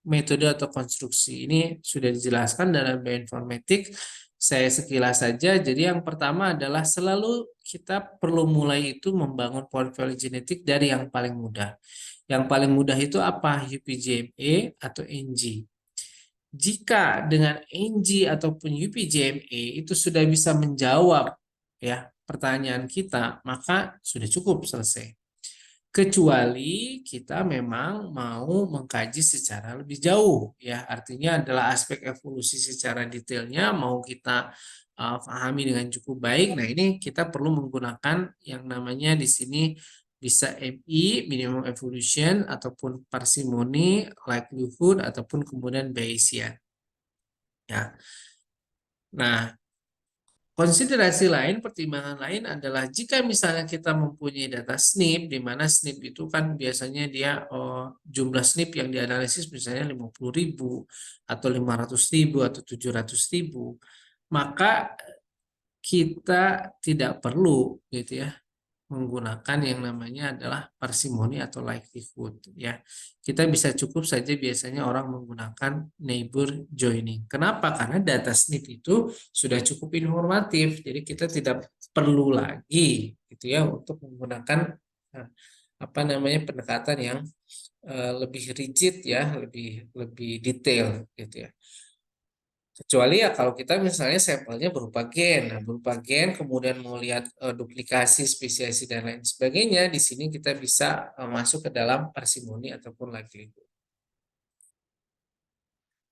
metode atau konstruksi. Ini sudah dijelaskan dalam bioinformatik. Saya sekilas saja. Jadi yang pertama adalah selalu kita perlu mulai itu membangun portfolio genetik dari yang paling mudah. Yang paling mudah itu apa? UPGMA atau NG. Jika dengan NG ataupun UPGMA itu sudah bisa menjawab ya pertanyaan kita, maka sudah cukup selesai. Kecuali kita memang mau mengkaji secara lebih jauh ya, artinya adalah aspek evolusi secara detailnya mau kita pahami dengan cukup baik. Nah, ini kita perlu menggunakan yang namanya di sini bisa MI, minimum evolution, ataupun parsimony, likelihood, ataupun kemudian Bayesian. Ya. Nah, konsiderasi lain, pertimbangan lain adalah jika misalnya kita mempunyai data SNP, di mana SNP itu kan biasanya dia jumlah SNP yang dianalisis misalnya 50.000 atau 500.000 atau 700.000, maka kita tidak perlu gitu ya menggunakan yang namanya adalah parsimoni atau likelihood ya. Kita bisa cukup saja biasanya orang menggunakan neighbor joining. Kenapa? Karena data SNP itu sudah cukup informatif. Jadi kita tidak perlu lagi gitu ya untuk menggunakan apa namanya pendekatan yang lebih rigid ya, lebih lebih detail gitu ya. Kecuali ya kalau kita misalnya sampelnya berupa gen, nah, berupa gen kemudian mau lihat duplikasi, spesiasi dan lain sebagainya, di sini kita bisa masuk ke dalam parsimoni ataupun likelihood.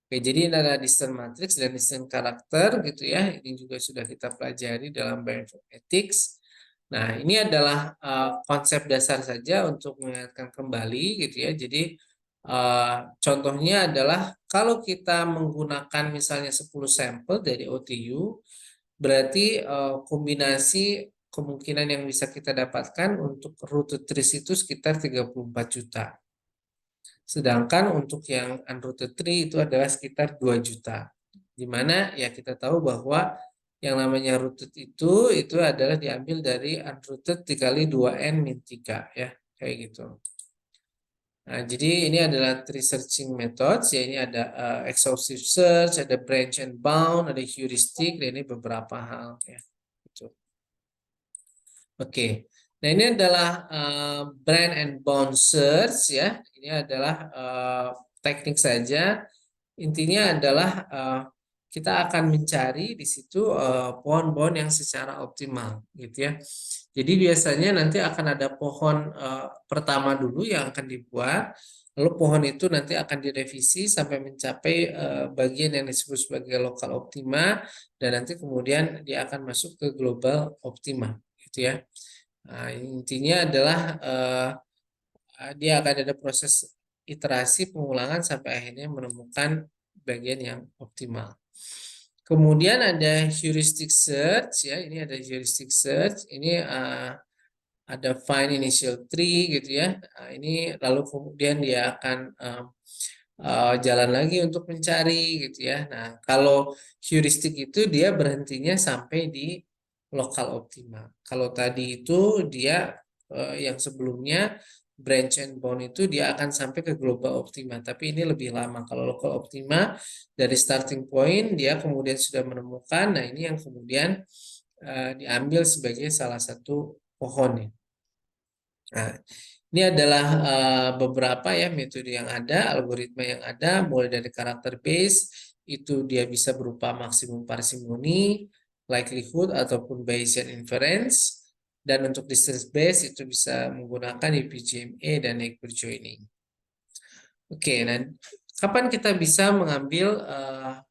Oke, jadi ini ada discern matrix dan discern karakter gitu ya. Ini juga sudah kita pelajari dalam bioinformatics. Nah, ini adalah konsep dasar saja untuk mengingatkan kembali gitu ya. Jadi contohnya adalah kalau kita menggunakan misalnya 10 sampel dari OTU, berarti kombinasi kemungkinan yang bisa kita dapatkan untuk rooted trees itu sekitar 34 juta. Sedangkan untuk yang unrooted tree itu adalah sekitar 2 juta. Di mana ya kita tahu bahwa yang namanya rooted itu adalah diambil dari unrooted dikali 2n min 3 ya, kayak gitu. Nah, jadi ini adalah tree searching methods ya, ini ada exhaustive search, ada branch and bound, ada heuristic, dan ini beberapa hal ya. Gitu. Oke. Nah, ini adalah brand and bound search ya. Ini adalah teknik saja. Intinya adalah kita akan mencari di situ pohon-pohon yang secara optimal gitu ya. Jadi biasanya nanti akan ada pohon pertama dulu yang akan dibuat, lalu pohon itu nanti akan direvisi sampai mencapai bagian yang disebut sebagai lokal optima, dan nanti kemudian dia akan masuk ke global optima gitu ya. Nah, intinya adalah dia akan ada proses iterasi pengulangan sampai akhirnya menemukan bagian yang optimal. Kemudian ada heuristic search ya, ini ada heuristic search, ini ada find initial tree gitu ya. Nah, ini lalu kemudian dia akan jalan lagi untuk mencari gitu ya. Nah, kalau heuristic itu dia berhentinya sampai di lokal optima. Kalau tadi itu dia yang sebelumnya branch and bound itu dia akan sampai ke global optima, tapi ini lebih lama. Kalau lokal optima dari starting point dia kemudian sudah menemukan, nah ini yang kemudian diambil sebagai salah satu pohon. Nah, ini adalah beberapa ya metode yang ada, algoritma yang ada, mulai dari karakter base, itu dia bisa berupa maksimum parsimoni, likelihood, ataupun Bayesian inference. Dan untuk distance base itu bisa menggunakan UPGMA dan Neighbor joining. Oke, nah kapan kita bisa mengambil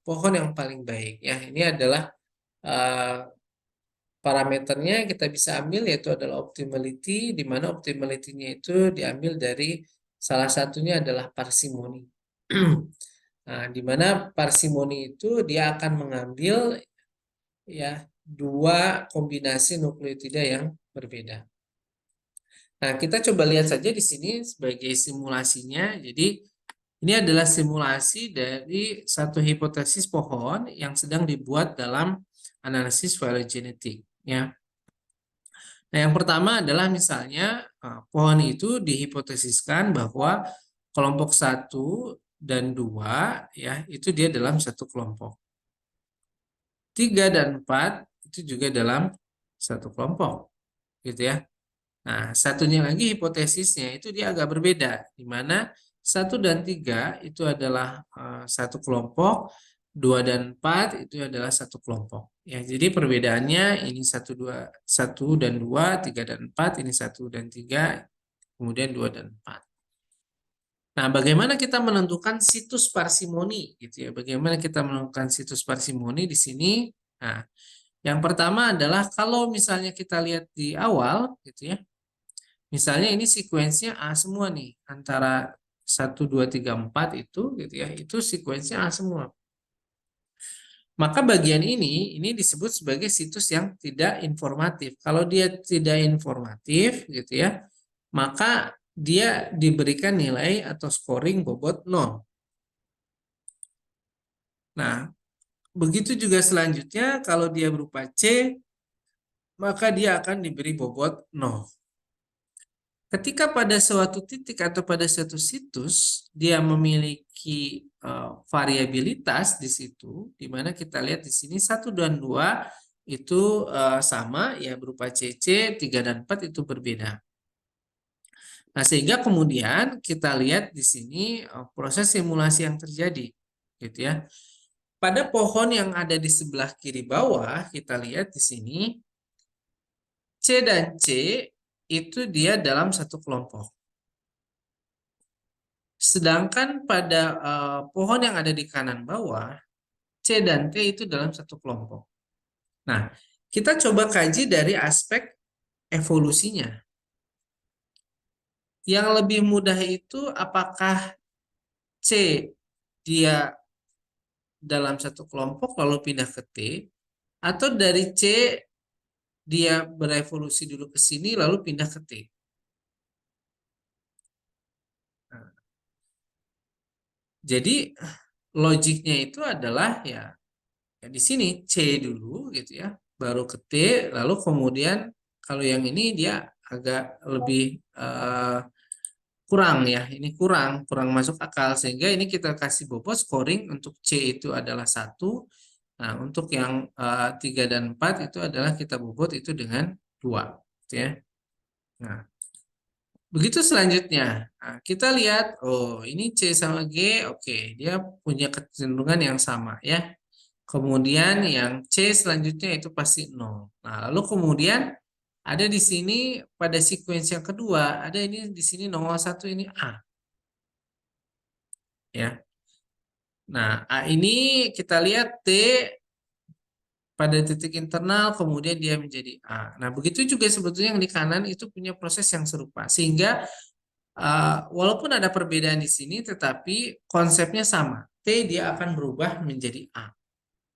pohon yang paling baik? Ya, ini adalah parameternya kita bisa ambil yaitu adalah optimality, di mana optimality-nya itu diambil dari salah satunya adalah parsimoni. Nah, di mana parsimoni itu dia akan mengambil ya dua kombinasi nukleotida yang berbeda. Nah, kita coba lihat saja di sini sebagai simulasinya. Jadi ini adalah simulasi dari satu hipotesis pohon yang sedang dibuat dalam analisis phylogenetik ya. Nah, yang pertama adalah misalnya pohon itu dihipotesiskan bahwa kelompok 1 dan 2 ya, itu dia dalam satu kelompok. 3 dan 4 itu juga dalam satu kelompok. Gitu ya. Nah, satunya lagi hipotesisnya itu dia agak berbeda, di mana 1 dan 3 itu adalah satu kelompok, 2 dan 4 itu adalah satu kelompok. Ya, jadi perbedaannya ini 1 dan 2, 3 dan 4, ini 1 dan 3, kemudian 2 dan 4. Nah, bagaimana kita menentukan situs parsimoni gitu ya? Bagaimana kita menentukan situs parsimoni di sini? Nah, yang pertama adalah kalau misalnya kita lihat di awal gitu ya. Misalnya ini sekuensinya A semua nih, antara 1, 2, 3, 4 itu gitu ya, itu sekuensinya A semua. Maka bagian ini disebut sebagai situs yang tidak informatif. Kalau dia tidak informatif gitu ya, maka dia diberikan nilai atau scoring bobot 0. Nah, begitu juga selanjutnya kalau dia berupa C, maka dia akan diberi bobot 0. Ketika pada suatu titik atau pada suatu situs dia memiliki variabilitas di situ, di mana kita lihat di sini 1 dan 2 itu sama ya berupa CC, 3 dan 4 itu berbeda. Nah, sehingga kemudian kita lihat di sini proses simulasi yang terjadi gitu ya. Pada pohon yang ada di sebelah kiri bawah, kita lihat di sini C dan C itu dia dalam satu kelompok. Sedangkan pada pohon yang ada di kanan bawah, C dan T itu dalam satu kelompok. Nah, kita coba kaji dari aspek evolusinya. Yang lebih mudah itu apakah C dia dalam satu kelompok lalu pindah ke T, atau dari C dia berevolusi dulu ke sini lalu pindah ke T. Nah, jadi logiknya itu adalah ya di sini C dulu gitu ya, baru ke T, lalu kemudian kalau yang ini dia agak lebih kurang ya, ini kurang masuk akal, sehingga ini kita kasih bobot scoring untuk C itu adalah 1. Nah, untuk yang 3 dan 4 itu adalah kita bobot itu dengan 2 gitu ya. Nah, begitu selanjutnya. Nah, kita lihat, oh ini C sama G, oke, dia punya kecenderungan yang sama ya. Kemudian yang C selanjutnya itu pasti 0. Nah, lalu kemudian ada di sini pada sequence yang kedua, ada ini di sini 01, ini A ya. Nah, A ini kita lihat T pada titik internal, kemudian dia menjadi A. Nah, begitu juga sebetulnya yang di kanan itu punya proses yang serupa. Sehingga walaupun ada perbedaan di sini, tetapi konsepnya sama. T dia akan berubah menjadi A.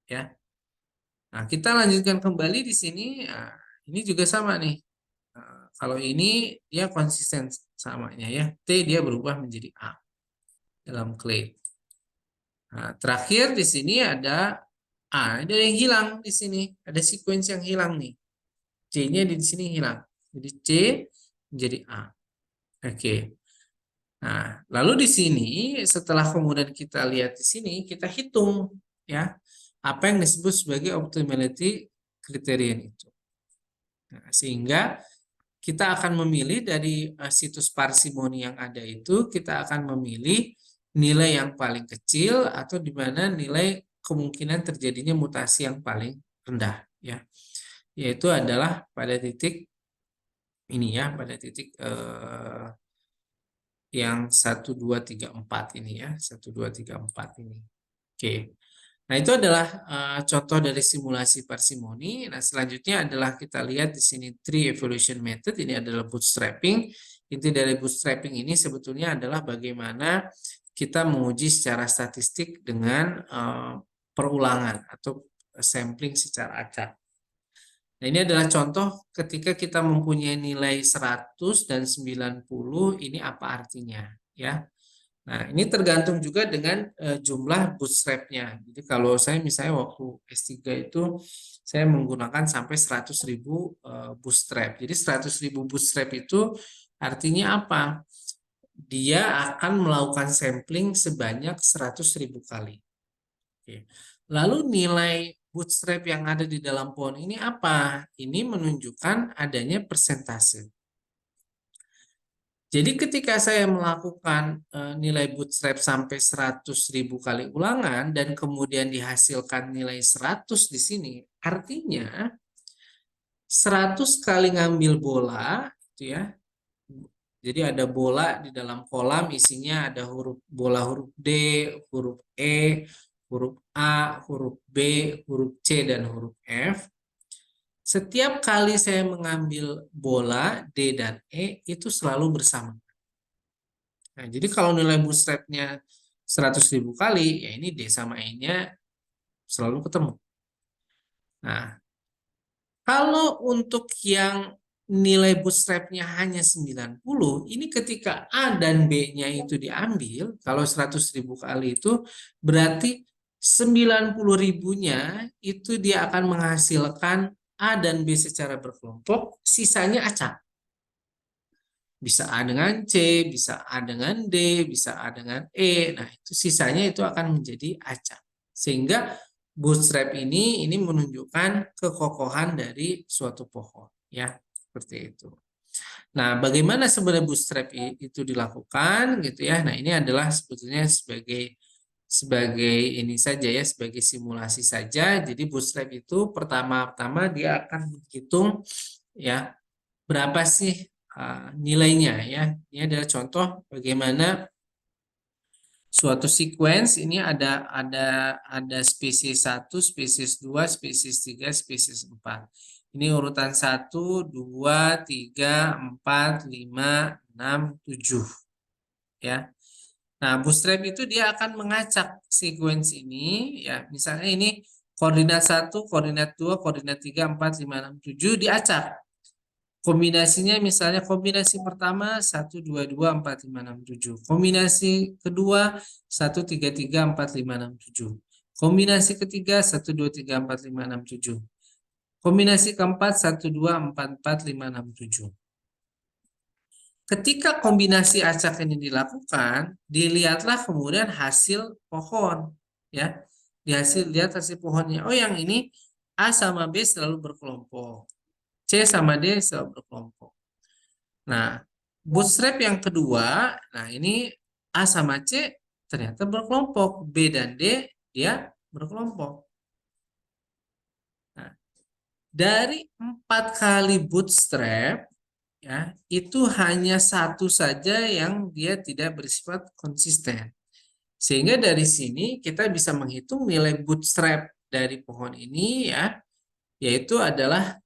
Ya. Nah, kita lanjutkan kembali di sini. Nah, ini juga sama nih. Kalau ini dia konsisten samanya ya. T dia berubah menjadi A dalam clade. Nah, terakhir di sini ada A. Ada yang hilang di sini. Ada sequence yang hilang nih. C-nya di sini hilang. Jadi C menjadi A. Oke. Nah, lalu di sini setelah kemudian kita lihat di sini, kita hitung ya apa yang disebut sebagai optimality criterion itu. Nah, sehingga kita akan memilih dari situs parsimoni yang ada itu, kita akan memilih nilai yang paling kecil atau di mana nilai kemungkinan terjadinya mutasi yang paling rendah ya. Yaitu adalah pada titik ini ya, pada titik yang 1, 2, 3, 4 ini ya, 1, 2, 3, 4 ini. Oke. Nah, itu adalah contoh dari simulasi parsimoni. Nah, selanjutnya adalah kita lihat di sini tree evolution method, ini adalah bootstrapping. Inti dari bootstrapping ini sebetulnya adalah bagaimana kita menguji secara statistik dengan perulangan atau sampling secara acak. Nah, ini adalah contoh ketika kita mempunyai nilai 100 dan 90, ini apa artinya ya. Nah, ini tergantung juga dengan jumlah bootstrap-nya. Jadi kalau saya misalnya waktu S3 itu saya menggunakan sampai 100.000 bootstrap. Jadi 100.000 bootstrap itu artinya apa? Dia akan melakukan sampling sebanyak 100.000 kali. Oke. Lalu nilai bootstrap yang ada di dalam pohon ini apa? Ini menunjukkan adanya persentase. Jadi ketika saya melakukan nilai bootstrap sampai 100.000 kali ulangan dan kemudian dihasilkan nilai 100 di sini, artinya 100 kali ngambil bola itu ya. Jadi ada bola di dalam kolam, isinya ada bola huruf D, huruf E, huruf A, huruf B, huruf C, dan huruf F. Setiap kali saya mengambil bola D dan E itu selalu bersama. Nah, jadi kalau nilai bootstrapnya 100.000 kali, ya ini D sama E-nya selalu ketemu. Nah, kalau untuk yang nilai bootstrapnya hanya 90, ini ketika A dan B-nya itu diambil, kalau 100.000 kali itu berarti 90.000-nya itu dia akan menghasilkan A dan B secara berkelompok, sisanya acak. Bisa A dengan C, bisa A dengan D, bisa A dengan E. Nah, itu sisanya itu akan menjadi acak. Sehingga bootstrap ini menunjukkan kekokohan dari suatu pohon, ya, seperti itu. Nah, bagaimana sebenarnya bootstrap itu dilakukan gitu ya. Nah, ini adalah sebetulnya sebagai ini saja ya, sebagai simulasi saja. Jadi bootstrap itu pertama-tama dia akan menghitung ya berapa sih nilainya ya. Ini adalah contoh bagaimana suatu sequence ini ada spesies 1, spesies 2, spesies 3, spesies 4. Ini urutan 1, 2, 3, 4, 5, 6, 7. Ya. Nah, bootstrap itu dia akan mengacak sequence ini. Ya, misalnya ini koordinat 1, koordinat 2, koordinat 3, 4, 5, 6, 7 diacak. Kombinasinya misalnya kombinasi pertama 1, 2, 2, 4, 5, 6, 7. Kombinasi kedua 1, 3, 3, 4, 5, 6, 7. Kombinasi ketiga 1, 2, 3, 4, 5, 6, 7. Kombinasi keempat 1, 2, 4, 4, 5, 6, 7. Ketika kombinasi acak ini dilakukan, dilihatlah kemudian hasil pohon. Ya, lihat hasil pohonnya. Oh, yang ini A sama B selalu berkelompok. C sama D selalu berkelompok. Nah, bootstrap yang kedua, nah ini A sama C ternyata berkelompok. B dan D dia berkelompok. Nah, dari 4 kali bootstrap, ya, itu hanya satu saja yang dia tidak bersifat konsisten. Sehingga dari sini kita bisa menghitung nilai bootstrap dari pohon ini, ya, yaitu adalah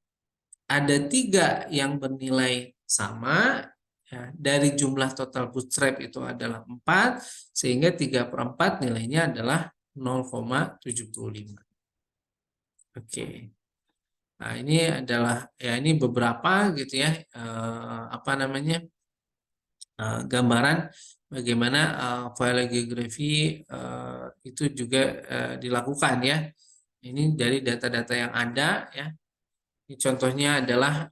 ada 3 yang bernilai sama, ya, dari jumlah total bootstrap itu adalah 4, sehingga 3/4 nilainya adalah 0,75. Oke. Nah, ini adalah ya ini beberapa gitu ya, apa namanya, gambaran bagaimana file geografi itu juga dilakukan, ya. Ini dari data-data yang ada, ya. Ini contohnya adalah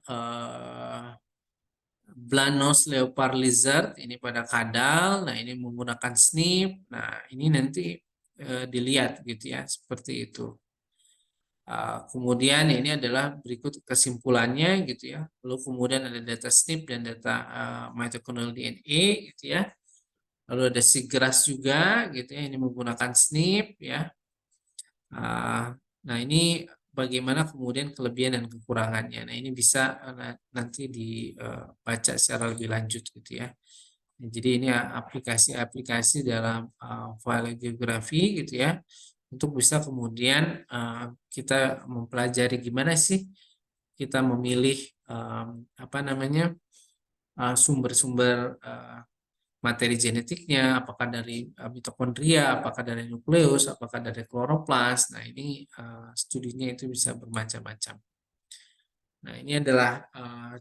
Blanos leopard lizard ini pada kadal. Nah, ini menggunakan SNP. Nah, ini nanti dilihat gitu ya, seperti itu. Kemudian ini adalah berikut kesimpulannya gitu ya. Lalu kemudian ada data SNP dan data mitochondrial DNA gitu ya. Lalu ada SIGGRASS juga gitu ya. Ini menggunakan SNP ya. Nah, ini bagaimana kemudian kelebihan dan kekurangannya. Nah, ini bisa nanti dibaca secara lebih lanjut gitu ya. Jadi ini aplikasi-aplikasi dalam file geografi gitu ya, untuk bisa kemudian kita mempelajari gimana sih kita memilih apa namanya sumber-sumber materi genetiknya, apakah dari mitokondria, apakah dari nukleus, apakah dari kloroplas. Nah, ini studinya itu bisa bermacam-macam. Nah, ini adalah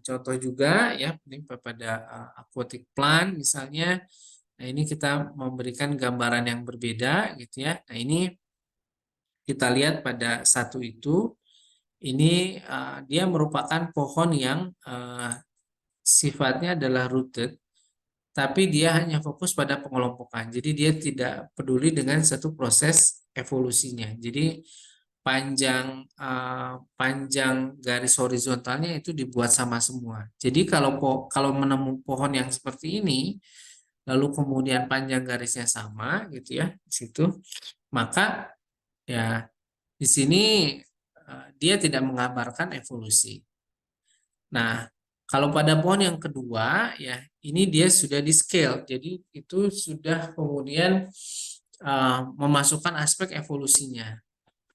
contoh juga ya, ini pada aquatic plant misalnya. Nah, ini kita memberikan gambaran yang berbeda gitu ya. Nah, ini kita lihat pada satu itu, ini dia merupakan pohon yang sifatnya adalah rooted, tapi dia hanya fokus pada pengelompokan. Jadi dia tidak peduli dengan satu proses evolusinya. Jadi panjang garis horizontalnya itu dibuat sama semua. Jadi kalau menemu pohon yang seperti ini, lalu kemudian panjang garisnya sama gitu ya di situ, maka ya di sini dia tidak menggambarkan evolusi. Nah, kalau pada pohon yang kedua, ya ini dia sudah di scale, jadi itu sudah kemudian memasukkan aspek evolusinya.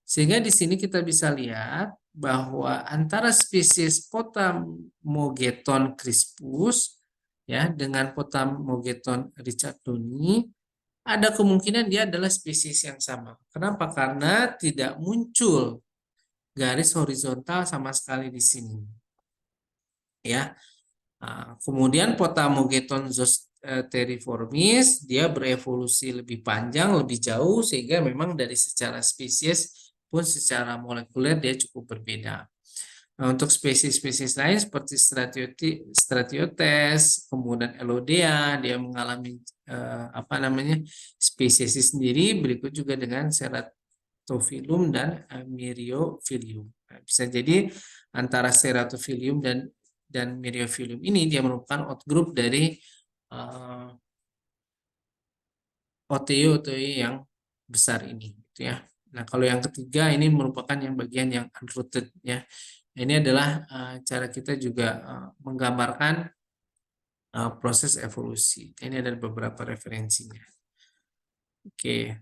Sehingga di sini kita bisa lihat bahwa antara spesies Potamogeton crispus ya dengan Potamogeton richardsoni ada kemungkinan dia adalah spesies yang sama. Kenapa? Karena tidak muncul garis horizontal sama sekali di sini. Ya. Kemudian Potamogeton zosteriformis dia berevolusi lebih panjang, lebih jauh, sehingga memang dari secara spesies pun secara molekuler dia cukup berbeda. Nah, untuk spesies-spesies lain seperti Stratiotes, kemudian Elodea, dia mengalami apa namanya spesies sendiri. Berikut juga dengan Ceratophyllum dan Myriophyllum. Nah, bisa jadi antara Ceratophyllum dan Myriophyllum ini dia merupakan outgroup dari OTI yang besar ini gitu ya. Nah, kalau yang ketiga ini merupakan yang bagian yang unrooted ya. Ini adalah cara kita juga menggambarkan proses evolusi. Ini ada beberapa referensinya. Oke.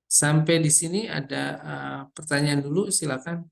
Sampai di sini ada pertanyaan dulu, silakan.